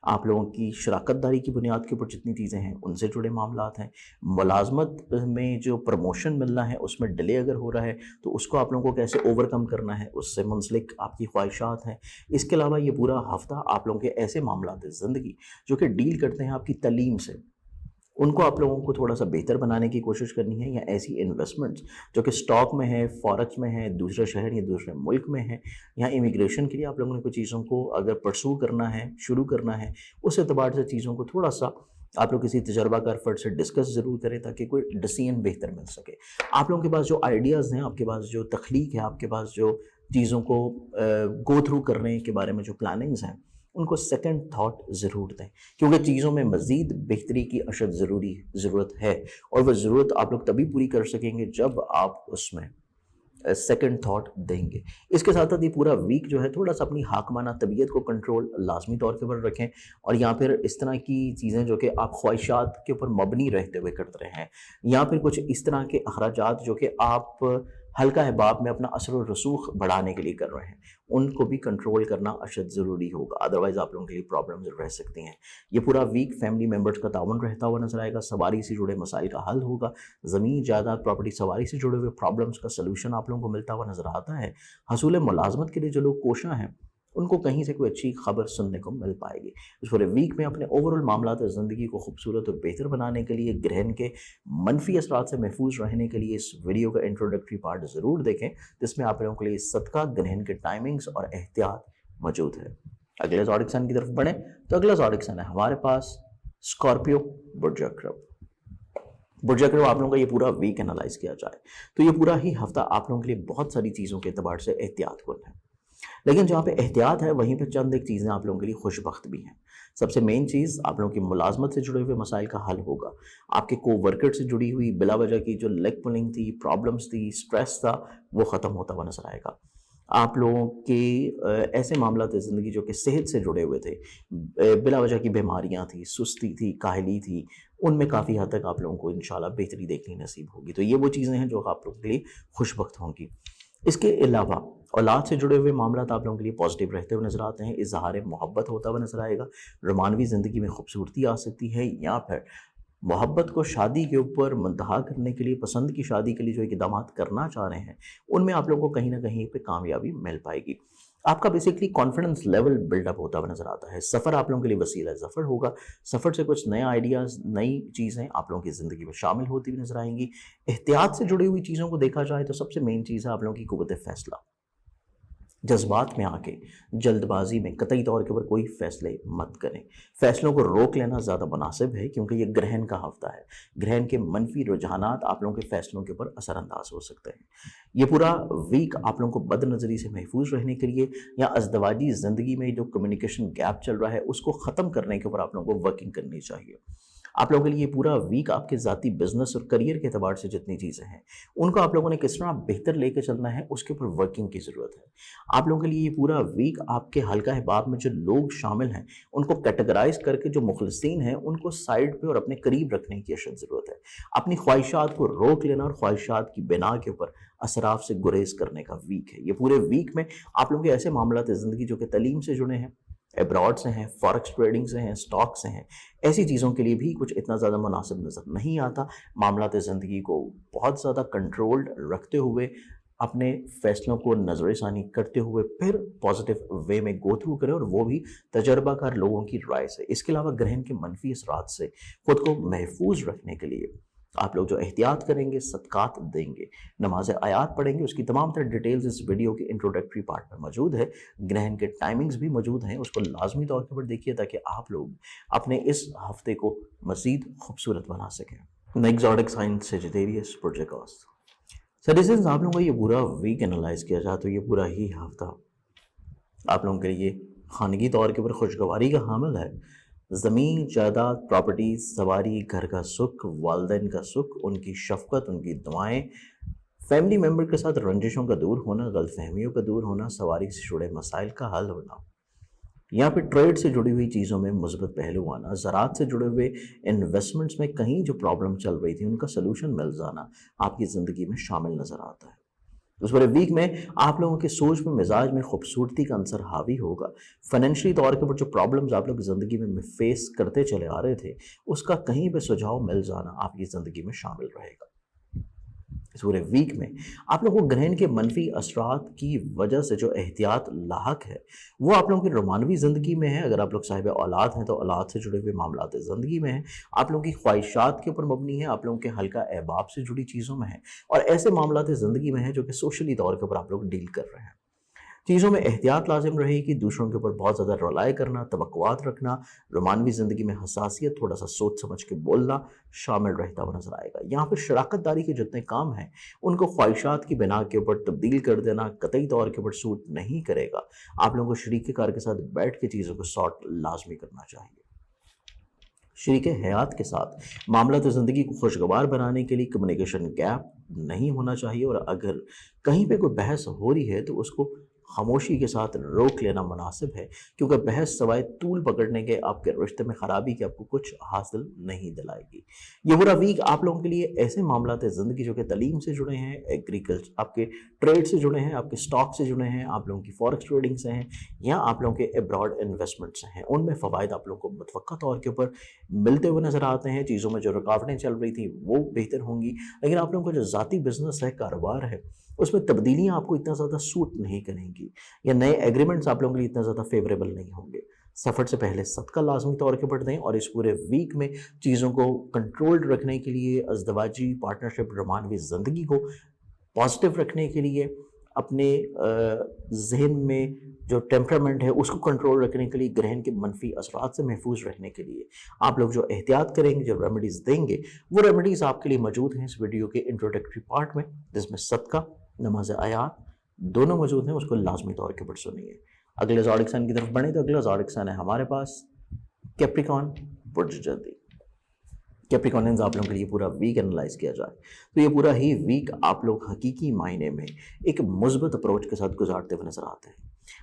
आप लोगों की शराकतदारी की बुनियाद के ऊपर जितनी चीज़ें हैं उनसे जुड़े मामलात हैं, मुलाजमत में जो प्रमोशन मिलना है उसमें डिले अगर हो रहा है तो उसको आप लोगों को कैसे ओवरकम करना है, उससे मुंसलिक आपकी ख्वाहिशात हैं। इसके अलावा ये पूरा हफ्ता आप लोगों के ऐसे मामलात हैं ज़िंदगी जो कि डील करते हैं आपकी तालीम से, उनको आप लोगों को थोड़ा सा बेहतर बनाने की कोशिश करनी है, या ऐसी इन्वेस्टमेंट्स जो कि स्टॉक में है, फॉरेक्स में है, दूसरे शहर या दूसरे मुल्क में है, या इमिग्रेशन के लिए आप लोगों ने कुछ चीज़ों को अगर परसू करना है, शुरू करना है, उस एतबार से चीज़ों को थोड़ा सा आप लोग किसी तजर्बाकार फर्द से डिस्कस ज़रूर करें ताकि कोई डिसीजन बेहतर मिल सके। आप लोगों के पास जो आइडियाज़ हैं, आपके पास जो तख्लीक है, आपके पास जो चीज़ों को गो थ्रू करने के बारे में जो प्लानिंग्स हैं, उनको सेकंड थॉट ज़रूर दें, क्योंकि चीज़ों में मज़ीद बेहतरी की अशद ज़रूरत है, और वह ज़रूरत आप लोग तभी पूरी कर सकेंगे जब आप उसमें सेकंड थॉट देंगे। इसके साथ साथ ये पूरा वीक जो है थोड़ा सा अपनी हाकमाना तबीयत को कंट्रोल लाजमी तौर के ऊपर रखें, और या फिर इस तरह की चीज़ें जो कि आप ख्वाहिशात के ऊपर मबनी रहते हुए करते रहे हैं, या फिर कुछ इस तरह के अखराजात जो कि आप हल्का हिबाब में अपना असर और रसूख बढ़ाने के लिए कर रहे हैं, उनको भी कंट्रोल करना अशद ज़रूरी होगा, अदरवाइज़ आप लोगों के लिए प्रॉब्लम्स रह सकती हैं। ये पूरा वीक फैमिली मेम्बर्स का ताउन रहता हुआ नजर आएगा, सवारी से जुड़े मसाइल का हल होगा, ज़मीन जायदाद प्रॉपर्टी सवारी से जुड़े हुए प्रॉब्लम्स का सलूशन आप लोगों को मिलता हुआ नजर आता है। हसूल मुलाजमत के लिए जो लोग कोशां हैं उनको कहीं से कोई अच्छी खबर सुनने को मिल पाएगी। इस पूरे वीक में अपने ओवरऑल मामलात और ज़िंदगी को खूबसूरत और बेहतर बनाने के लिए, ग्रहण के मनफी असरात से महफूज रहने के लिए इस वीडियो का इंट्रोडक्टरी पार्ट ज़रूर देखें, जिसमें आप लोगों के लिए सदका, ग्रहण के टाइमिंग्स और एहतियात मौजूद है। अगले ज़ोडिक साइन की तरफ बढ़ें तो अगला ज़ोडिक साइन है हमारे पास स्कॉर्पियो, बुर्ज अक़रब। बुर्ज अक़रब आप लोगों का ये पूरा वीक एनालाइज किया जाए तो ये पूरा ही हफ्ता आप लोगों के लिए बहुत सारी चीज़ों के एतबार से एहतियात करना है, लेकिन जहाँ पे एहतियात है वहीं पे चंद एक चीज़ें आप लोगों के लिए खुशबख्त भी हैं। सबसे मेन चीज़ आप लोगों की मुलाजमत से जुड़े हुए मसाइल का हल होगा, आपके को वर्कर से जुड़ी हुई बिला वजह की जो लेग पुलिंग थी, प्रॉब्लम्स थी, स्ट्रेस था, वो ख़त्म होता हुआ नजर आएगा। आप लोगों के ऐसे मामला थे ज़िंदगी जो कि सेहत से जुड़े हुए थे, बिला वजह की बीमारियाँ थी, सुस्ती थी, काहली थी, उनमें काफ़ी हद तक आप लोगों को इंशाल्लाह बेहतरी देखनी नसीब होगी। तो ये वो चीज़ें हैं जो आप लोगों के लिए खुशबख्त होंगी। इसके अलावा औलाद से जुड़े हुए मामला आप लोगों के लिए पॉजिटिव रहते हुए नजर आते हैं, इज़हार मोहब्बत होता हुआ नजर आएगा, रोमानवी ज़िंदगी में खूबसूरती आ सकती है, या फिर मोहब्बत को शादी के ऊपर मुंतहा करने के लिए, पसंद की शादी के लिए जो इक़दाम करना चाह रहे हैं उनमें आप लोगों को कहीं ना कहीं पे कामयाबी मिल पाएगी। आपका बेसिकली कॉन्फिडेंस लेवल बिल्डअप होता हुआ नजर आता है। सफ़र आप लोगों के लिए वसीला ज़फ़र होगा, सफ़र से कुछ नए आइडियाज़, नई चीज़ें आप लोगों की ज़िंदगी में शामिल होती हुई नजर आएंगी। एहतियात से जुड़ी हुई चीज़ों को देखा जाए तो सबसे मेन चीज़ है आप लोगों की क़ुव्वत फ़ैसला। जज्बात में आके जल्दबाजी में कतई तौर के ऊपर कोई फ़ैसले मत करें, फ़ैसलों को रोक लेना ज़्यादा मुनासिब है, क्योंकि ये ग्रहण का हफ्ता है। ग्रहण के मनफी रुझानात आप लोगों के फ़ैसलों के ऊपर असरअंदाज हो सकते हैं। ये पूरा वीक आप लोगों को बदनज़री से महफूज रहने के लिए, या अज़दवाजी ज़िंदगी में जो कम्युनिकेशन गैप चल रहा है उसको ख़त्म करने के ऊपर आप लोगों को वर्किंग करनी चाहिए। आप लोगों के लिए पूरा वीक आपके ज़ाती बिजनेस और करियर के एतबार से जितनी चीज़ें हैं उनको आप लोगों ने किस तरह बेहतर लेके चलना है उसके ऊपर वर्किंग की ज़रूरत है। आप लोगों के लिए ये पूरा वीक आपके हल्का हिबाब में जो लोग शामिल हैं उनको कैटेगराइज करके जो मुखलिसीन हैं उनको साइड पे और अपने करीब रखने की अशद ज़रूरत है। अपनी ख्वाहिशात को रोक लेना और ख्वाहिशात की बिना के ऊपर असराफ से गुरेज करने का वीक है। ये पूरे वीक में आप लोगों के ऐसे मामला ज़िंदगी जो कि तालीम से जुड़े हैं, एब्रॉड से हैं, फॉरेक्स ट्रेडिंग से हैं, स्टॉक से हैं, ऐसी चीज़ों के लिए भी कुछ इतना ज़्यादा मुनासिब नज़र नहीं आता। मामलात ज़िंदगी को बहुत ज़्यादा कंट्रोल्ड रखते हुए, अपने फ़ैसलों को नज़रसानी करते हुए फिर पॉजिटिव वे में गो थ्रू करें, और वो भी तजर्बाकार लोगों की राय से। इसके अलावा ग्रहण के मनफी असरात से ख़ुद को महफूज रखने के लिए आप लोग जो एहतियात करेंगे, सदकात देंगे, नमाज आयात पढ़ेंगे, उसकी तमाम तरह डिटेल्स इस वीडियो के इंट्रोडक्टरी पार्ट में मौजूद है। ग्रहण के टाइमिंग्स भी मौजूद हैं, उसको लाजमी तौर पर देखिए ताकि आप लोग अपने इस हफ्ते को मज़ीद खूबसूरत बना सकें। नेक्स्ट ज़ोडिक साइन सजिटेरियस, बुर्ज अक़रब। सिटीजन्स, आप लोगों का ये पूरा वीक एनालाइज किया जाए तो ये पूरा ही हफ्ता आप लोगों के लिए खानगी तौर के ऊपर खुशगवारी का हामिल है। ज़मीन, जायदाद, प्रॉपर्टी, सवारी, घर का सुख, वालिदैन का सुख, उनकी शफकत, उनकी दुआएं, फैमिली मेम्बर के साथ रंजिशों का दूर होना, गलतफहमियों का दूर होना, सवारी से जुड़े मसाइल का हल होना, यहाँ पे ट्रेड से जुड़ी हुई चीज़ों में मुस्बत पहलू आना, ज़राअत से जुड़े हुए इन्वेस्टमेंट्स में कहीं जो प्रॉब्लम चल रही थी उनका सलूशन मिल जाना आपकी ज़िंदगी में शामिल नज़र आता है। उस पूरे वीक में आप लोगों के सोच में, मिजाज में खूबसूरती का अंसर हावी होगा। फाइनेंशियली तौर के ऊपर जो प्रॉब्लम्स आप लोग ज़िंदगी में फेस करते चले आ रहे थे उसका कहीं पे सुझाव मिल जाना आपकी ज़िंदगी में शामिल रहेगा। इस पूरे वीक में आप लोगों को ग्रहण के मनफी असरात की वजह से जो एहतियात लाहक है वो आप लोगों की रोमानवी ज़िंदगी में है। अगर आप लोग साहिब औलाद हैं तो औलाद से जुड़े हुए मामलात ज़िंदगी में हैं। आप लोगों की ख्वाहिशात के ऊपर मबनी है, आप लोगों के हल्का अहबाब से जुड़ी चीज़ों में है और ऐसे मामलात ज़िंदगी में है जो कि सोशली तौर के ऊपर आप लोग डील कर रहे हैं। चीज़ों में एहतियात लाजिम रहेगी, दूसरों के ऊपर बहुत ज़्यादा रलाय करना, तवक्कुआत रखना, रोमानवी ज़िंदगी में हसासियत, थोड़ा सा सोच समझ के बोलना शामिल रहता हुआ नजर आएगा। यहाँ पर शराकत दारी के जितने काम हैं उनको ख्वाहिशात की बिना के ऊपर तब्दील कर देना कतई तौर के ऊपर सूट नहीं करेगा। आप लोगों को शरीक कार के साथ बैठ के चीज़ों को सॉर्ट लाजमी करना चाहिए। शरीक हयात के साथ मामला तो ज़िंदगी को खुशगवार बनाने के लिए कम्युनिकेशन गैप नहीं होना चाहिए और अगर कहीं पे कोई बहस हो रही है तो उसको खामोशी के साथ रोक लेना मुनासिब है, क्योंकि बहस सवाए तूल पकड़ने के आपके रिश्ते में ख़राबी के आपको कुछ हासिल नहीं दिलाएगी। ये पूरा वीक आप लोगों के लिए ऐसे मामलात ज़िंदगी जो कि तालीम से जुड़े हैं, एग्रीकल्चर, आपके ट्रेड से जुड़े हैं, आपके स्टॉक से जुड़े हैं, आप लोगों की फॉरेक्स ट्रेडिंग से हैं या आप लोगों के अब्रॉड इन्वेस्टमेंट से हैं, उनमें फ़वाइद आप लोगों को मुतवक्का तौर के ऊपर मिलते हुए नज़र आते हैं। चीज़ों में जो रुकावटें चल रही थी वो बेहतर होंगी, लेकिन आप लोगों का जो ज़ाती बिजनेस है, कारोबार है, उसमें तब्दीलियाँ आपको इतना ज़्यादा सूट नहीं करेंगी या नए एग्रीमेंट्स आप लोगों के लिए इतना ज़्यादा फेवरेबल नहीं होंगे। सफ़र से पहले सदका लाजमी तौर के ऊपर दें और इस पूरे वीक में चीज़ों को कंट्रोल्ड रखने के लिए, अज़दवाजी पार्टनरशिप रोमानवी ज़िंदगी को पॉजिटिव रखने के लिए, अपने जहन में जो टेम्परामेंट है उसको कंट्रोल रखने के लिए, ग्रहण के मनफी असरात से महफूज रहने के लिए आप लोग जो एहतियात करेंगे, जो रेमेडीज़ देंगे, वो रेमेडीज़ आपके लिए मौजूद हैं इस वीडियो के इंट्रोडक्टरी पार्ट में, जिसमें सदका, नमाज आयात दोनों मौजूद हैं। उसको लाजमी तौर के ऊपर सुनिए। अगले ज़ोडिक साइन की तरफ बढ़े तो अगला ज़ोडिक साइन है हमारे पास कैप्रिकॉर्न, बुर्ज जल्दी। कैप्रिकॉर्नियंस, आप लोगों के लिए पूरा वीक एनालाइज किया जाए तो ये पूरा ही वीक आप लोग हकीकी मायने में एक मुस्बत अप्रोच के साथ गुजारते हुए नजर आते हैं।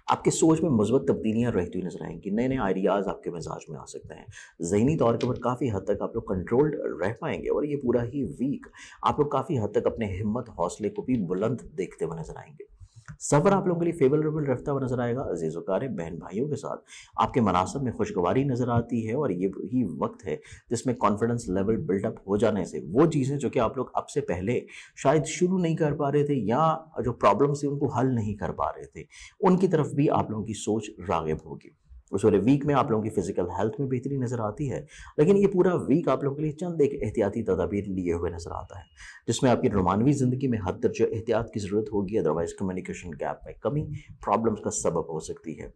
आपके सोच में मुस्बत तब्दीलियां रहती हुई नजर आएंगी, नए नए आइडियाज़ आपके मिजाज में आ सकते हैं, ज़हनी तौर के ऊपर काफ़ी हद तक आप लोग कंट्रोल्ड रह पाएंगे और ये पूरा ही वीक आप लोग काफ़ी हद तक अपने हिम्मत हौसले को भी बुलंद देखते हुए नजर आएंगे। सफ़र आप लोगों के लिए फेवरेबल रखता हुआ नजर आएगा। अजीज़ वकार बहन भाइयों के साथ आपके मनासब में खुशगवारी नज़र आती है और ये ही वक्त है जिसमें कॉन्फिडेंस लेवल बिल्डअप हो जाने से वो चीज़ें जो कि आप लोग अब से पहले शायद शुरू नहीं कर पा रहे थे या जो प्रॉब्लम्स थी उनको हल नहीं कर पा रहे थे, उनकी तरफ भी आप लोगों की सोच राग़िब होगी। उस वाले वीक में आप लोगों की फिजिकल हेल्थ में बेहतरी नज़र आती है, लेकिन ये पूरा वीक आप लोगों के लिए चंद एक एहतियाती तदाबीर लिए हुए नज़र आता है, जिसमें आपकी रोमानवी ज़िंदगी में हद दर्जा एहतियात की ज़रूरत होगी, अदरवाइज कम्युनिकेशन गैप में कमी प्रॉब्लम्स का सबब हो सकती है।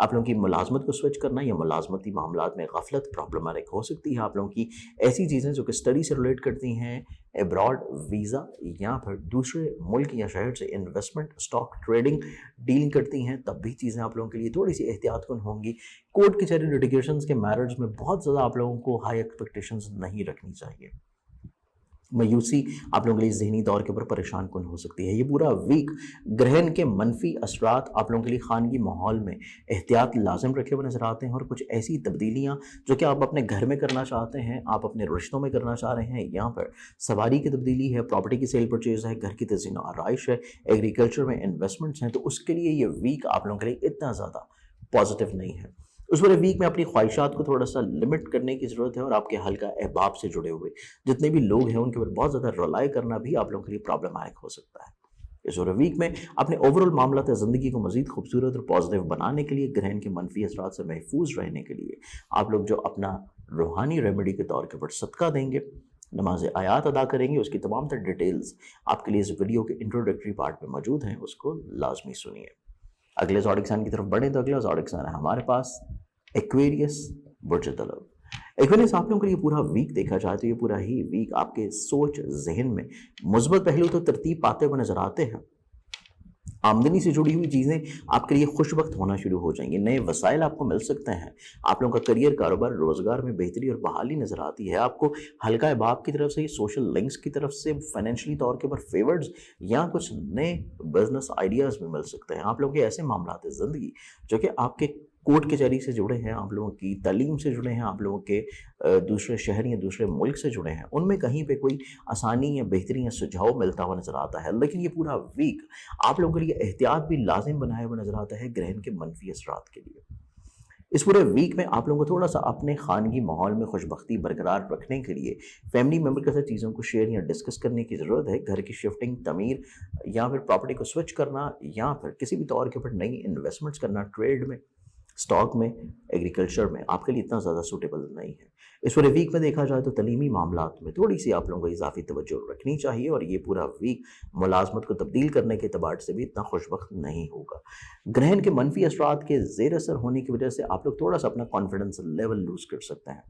आप लोगों की मुलाजमत को स्विच करना या मुलाजमती मामलात में गफलत प्रॉब्लमेटिक हो सकती है। आप लोगों की ऐसी चीज़ें जो कि स्टडी से रिलेट करती हैं, अब्रॉड वीज़ा या फिर दूसरे मुल्क या शहर से इन्वेस्टमेंट, स्टॉक ट्रेडिंग डील करती हैं, तब भी चीज़ें आप लोगों के लिए थोड़ी सी एहतियातकुन होंगी। कोर्ट कचहरी लिटिगेशंस के मैरिज में बहुत ज़्यादा आप लोगों को हाई एक्सपेक्टेशंस नहीं रखनी चाहिए। मायूसी आप लोगों के लिए ज़हनी तौर के ऊपर परेशान कुन हो सकती है। ये पूरा वीक ग्रहण के मनफी असरात आप लोगों के लिए खानगी माहौल में एहतियात लाजिम रखे हुए नज़र आते हैं और कुछ ऐसी तब्दीलियाँ जो कि आप अपने घर में करना चाहते हैं, आप अपने रिश्तों में करना चाह रहे हैं, यहाँ पर सवारी की तब्दीली है, प्रॉपर्टी की सेल परचेज़ है, घर की तज़ीन आराइश है, एग्रीकल्चर में इन्वेस्टमेंट्स हैं, तो उसके लिए ये वीक आप लोगों के लिए इतना ज़्यादा पॉजिटिव नहीं है। उस पूरे वीक में अपनी ख्वाहिशात को थोड़ा सा लिमिट करने की ज़रूरत है और आपके हल्का अहबाब से जुड़े हुए जितने भी लोग हैं उनके ऊपर बहुत ज़्यादा रिलाय करना भी आप लोगों के लिए प्रॉब्लमैटिक हो सकता है। इस पूरे वीक में अपने ओवरऑल मामला ज़िंदगी को मज़ीद खूबसूरत और पॉजिटिव बनाने के लिए, ग्रहण के मनफी असरात से महफूज रहने के लिए आप लोग जो अपना रूहानी रेमेडी के तौर के ऊपर सदका देंगे, नमाज आयात अदा करेंगे, उसकी तमाम तर डिटेल्स आपके लिए इस वीडियो के इंट्रोडक्टरी पार्ट में मौजूद हैं, उसको लाजमी सुनिए। अगले ज़ोडिक साइन की तरफ बढ़े तो अगला ज़ोडिक साइन है हमारे पास एक्वेरियस, बुर्ज तलब। एक्वेरियस आप लोगों के लिए पूरा वीक देखा जाए तो ये पूरा ही वीक आपके सोच जहन में मुस्बत पहलू तो तरतीब पाते हुए नजर आते हैं। आमदनी से जुड़ी हुई चीज़ें आपके लिए खुशबख्त होना शुरू हो जाएंगी, नए वसाइल आपको मिल सकते हैं, आप लोगों का करियर, कारोबार, रोजगार में बेहतरी और बहाली नजर आती है। आपको हल्का अहबाब की तरफ से, सोशल लिंक्स की तरफ से फाइनेंशियली तौर के ऊपर फेवर्ड्स या कुछ नए बिजनेस आइडियाज़ भी मिल सकते हैं। आप लोगों के ऐसे मामला है ज़िंदगी जो कि आपके कोर्ट कचहरी से जुड़े हैं, आप लोगों की तालीम से जुड़े हैं, आप लोगों के दूसरे शहर या दूसरे मुल्क से जुड़े हैं, उनमें कहीं पे कोई आसानी या बेहतरी या सुझाव मिलता हुआ नजर आता है। लेकिन ये पूरा वीक आप लोगों के लिए एहतियात भी लाजिम बनाए हुए नजर आता है ग्रहण के मनफी असरात के लिए। इस पूरे वीक में आप लोगों को थोड़ा सा अपने खानगी माहौल में खुशबख्ती बरकरार रखने के लिए फैमिली मेम्बर के साथ चीज़ों को शेयर या डिस्कस करने की ज़रूरत है। घर की शिफ्टिंग, तमीर या फिर प्रॉपर्टी को स्विच करना या फिर किसी भी तौर के ऊपर नई इन्वेस्टमेंट्स करना, ट्रेड में, स्टॉक में, एग्रीकल्चर में आपके लिए इतना ज़्यादा सूटेबल नहीं है। इस पूरे वीक में देखा जाए तो तलीमी मामलात में थोड़ी सी आप लोगों को इजाफी तवज्जो रखनी चाहिए और ये पूरा वीक मुलाजमत को तब्दील करने के अतबार से भी इतना खुशबख्त नहीं होगा। ग्रहण के मनफी असरात के ज़ेर असर होने की वजह से आप लोग थोड़ा सा अपना कॉन्फिडेंस लेवल लूज कर सकते हैं,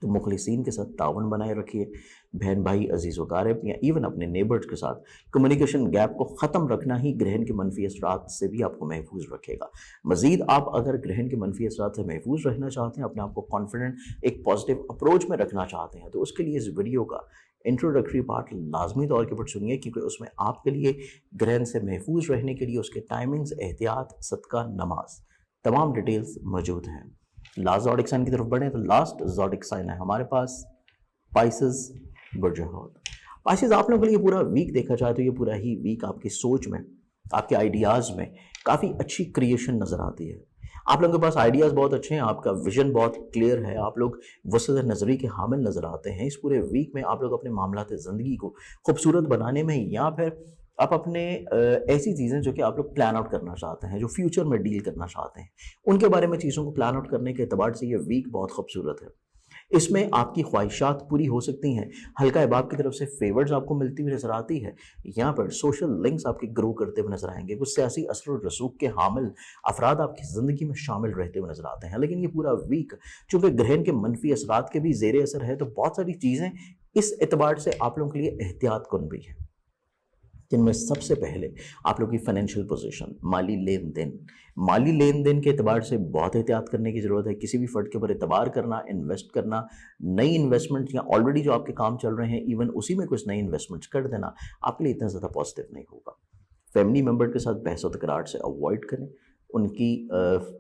तो मुखलिसीन के साथ तावन बनाए रखिए। बहन भाई, अजीज़ वकारब या इवन अपने नेबर्स के साथ कम्युनिकेशन गैप को ख़त्म रखना ही ग्रहण के मनफी असरात से भी आपको महफूज रखेगा। मज़ीद आप अगर ग्रहण के मनफी असरात से महफूज रहना चाहते हैं, अपने आप को कॉन्फिडेंट एक पॉजिटिव अप्रोच में रखना चाहते हैं, तो उसके लिए इस वीडियो का इंट्रोडक्टरी पार्ट लाजमी तौर के ऊपर सुनिए, क्योंकि उसमें आपके लिए ग्रहण से महफूज रहने के लिए उसके टाइमिंग्स, एहतियात, सदका, नमाज, तमाम डिटेल्स मौजूद हैं। लास्ट ज़ोडिक साइन की तरफ बढ़ें तो लास्ट ज़ोडिक साइन है हमारे पास पाइसेस, बुर्ज हौद। पाइसेस आप लोगों के लिए पूरा वीक देखा जाए तो ये पूरा ही वीक आपकी सोच में, आपके आइडियाज़ में काफ़ी अच्छी क्रिएशन नज़र आती है। आप लोगों के पास आइडियाज़ बहुत अच्छे हैं, आपका विजन बहुत क्लियर है, आप लोग वसत नज़री के हामिल नज़र आते हैं। इस पूरे वीक में आप लोग अपने मामलात ज़िंदगी को खूबसूरत बनाने में या फिर आप अपने ऐसी चीज़ें जो कि आप लोग प्लान आउट करना चाहते हैं, जो फ्यूचर में डील करना चाहते हैं, उनके बारे में चीज़ों को प्लान आउट करने के एतबार से ये वीक बहुत खूबसूरत है। इसमें आपकी ख्वाहिशात पूरी हो सकती हैं, हल्का अहबाब की तरफ से फेवर्स आपको मिलती हुई नजर आती है, यहाँ पर सोशल लिंक्स आपके ग्रो करते हुए नजर आएंगे, कुछ सियासी असर और रसूख के हामिल अफराद आपकी ज़िंदगी में शामिल रहते हुए नजर आते हैं। लेकिन ये पूरा वीक चूँकि ग्रहण के मनफी असरात के भी ज़ेर असर है, तो बहुत सारी चीज़ें इस एतबार से आप लोगों के लिए एहतियात कुन भी है, जिनमें सबसे पहले आप लोग की फाइनेंशियल पोजीशन, माली लेन देन के एतबार से बहुत एहतियात करने की ज़रूरत है। किसी भी फर्द के ऊपर एतबार करना, इन्वेस्ट करना, नई इन्वेस्टमेंट या ऑलरेडी जो आपके काम चल रहे हैं इवन उसी में कुछ नई इन्वेस्टमेंट्स कर देना आपके लिए इतना ज़्यादा पॉजिटिव नहीं होगा। फैमिली मेम्बर के साथ बहस व तकरार से अवॉइड करें, उनकी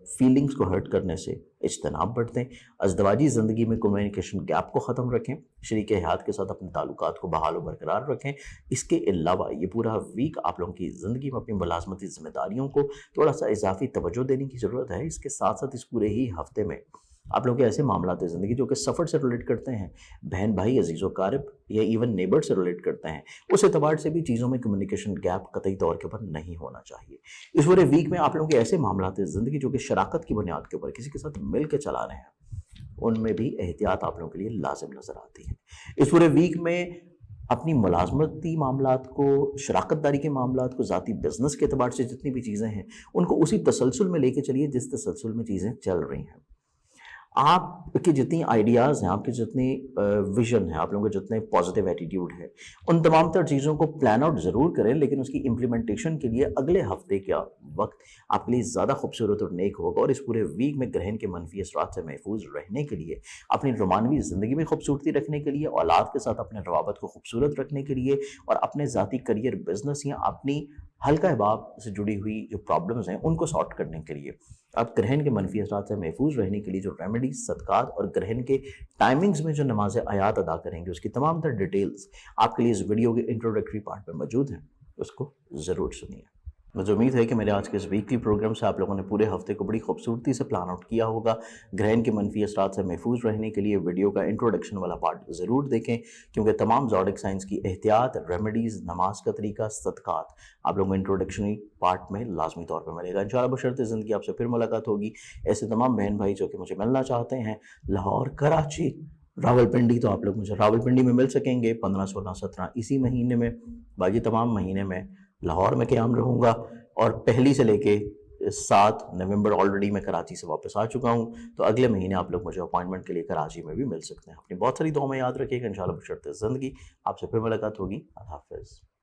फीलिंग्स को हर्ट करने से इज्तनाब बरतें। अज़दवाजी ज़िंदगी में कम्युनिकेशन गैप को ख़त्म रखें, शरीक हयात के साथ अपने ताल्लुकात को बहाल व बरकरार रखें। इसके अलावा ये पूरा वीक आप लोगों की ज़िंदगी में अपनी मुलाजमती ज़िम्मेदारियों को थोड़ा सा इजाफी तवज्जो देने की ज़रूरत है। इसके साथ साथ इस पूरे ही हफ्ते में आप लोगों के ऐसे मामलात ज़िंदगी जो कि सफ़र से रिलेट करते हैं, बहन भाई, अजीज़ व कारब या इवन नेबर से रिलेट करते हैं, उस एतबार से भी चीज़ों में कम्युनिकेशन गैप कतई तौर के ऊपर नहीं होना चाहिए। इस पूरे वीक में आप लोगों के ऐसे मामलात ज़िंदगी जो कि शराकत की बुनियाद के ऊपर किसी के साथ मिल के चला रहे हैं, उनमें भी एहतियात आप लोगों के लिए लाजिम नज़र आती है। इस पूरे वीक में अपनी मुलाजमती मामलात को, शराकतदारी के मामलात को, ज़ाती बिजनेस के अतबार से जितनी भी चीज़ें हैं उनको उसी तसलसल में लेके चलिए जिस तसलसल में चीज़ें चल रही हैं। आपके जितनी आइडियाज़ हैं, आपके जितनी विजन है, आप लोगों के जितने पॉजिटिव एटीट्यूड है, उन तमाम तर चीज़ों को प्लान आउट ज़रूर करें, लेकिन उसकी इम्प्लीमेंटेशन के लिए अगले हफ्ते का वक्त आपके लिए ज़्यादा खूबसूरत और नेक होगा। और इस पूरे वीक में ग्रहण के मनफी असरात से महफूज रहने के लिए, अपनी रोमानवी ज़िंदगी में खूबसूरती रखने के लिए, औलाद के साथ अपने रवाबत को खूबसूरत रखने के लिए और अपने ज़ाती करियर, बिजनेस या अपनी हल्का अहबाब से जुड़ी हुई जो प्रॉब्लम्स हैं उनको सॉर्ट करने के लिए, अब ग्रहण के मनफी असरात से महफूज रहने के लिए जो रेमेडीज, सदकात और ग्रहण के टाइमिंग्स में जो नमाज आयात अदा करेंगे, उसकी तमाम तर डिटेल्स आपके लिए इस वीडियो के इंट्रोडक्टरी पार्ट में मौजूद हैं, उसको ज़रूर सुनिए। मुझे उम्मीद है कि मेरे आज के इस वीकली प्रोग्राम से आप लोगों ने पूरे हफ्ते को बड़ी खूबसूरती से प्लान आउट किया होगा। ग्रहण के मनफी असरात से महफूज रहने के लिए वीडियो का इंट्रोडक्शन वाला पार्ट ज़रूर देखें, क्योंकि तमाम ज़ोडिक साइंस की एहतियात, रेमेडीज़, नमाज का तरीका, सदकात आप लोगों को इंट्रोडक्शनरी पार्ट में लाजमी तौर पर मिलेगा। इंशाअल्लाह बशर्ते ज़िंदगी आपसे फिर मुलाकात होगी। ऐसे तमाम बहन भाई जो कि मुझे मिलना चाहते हैं, लाहौर, कराची, रावलपिंडी, तो आप लोग मुझे रावलपिंडी में मिल सकेंगे 15, 16, 17 इसी महीने में। बाकी तमाम महीने में लाहौर में क़याम रहूँगा और पहली से लेके 7 نومبر آلریڈی میں کراچی سے واپس آ چکا ہوں، تو اگلے مہینے آپ لوگ مجھے اپوائنٹمنٹ کے لیے کراچی میں بھی مل سکتے ہیں. اپنی بہت ساری دعاؤں میں یاد رکھیے گا. انشاءاللہ بشرط زندگی آپ سے پھر ملاقات ہوگی. اللہ حافظ.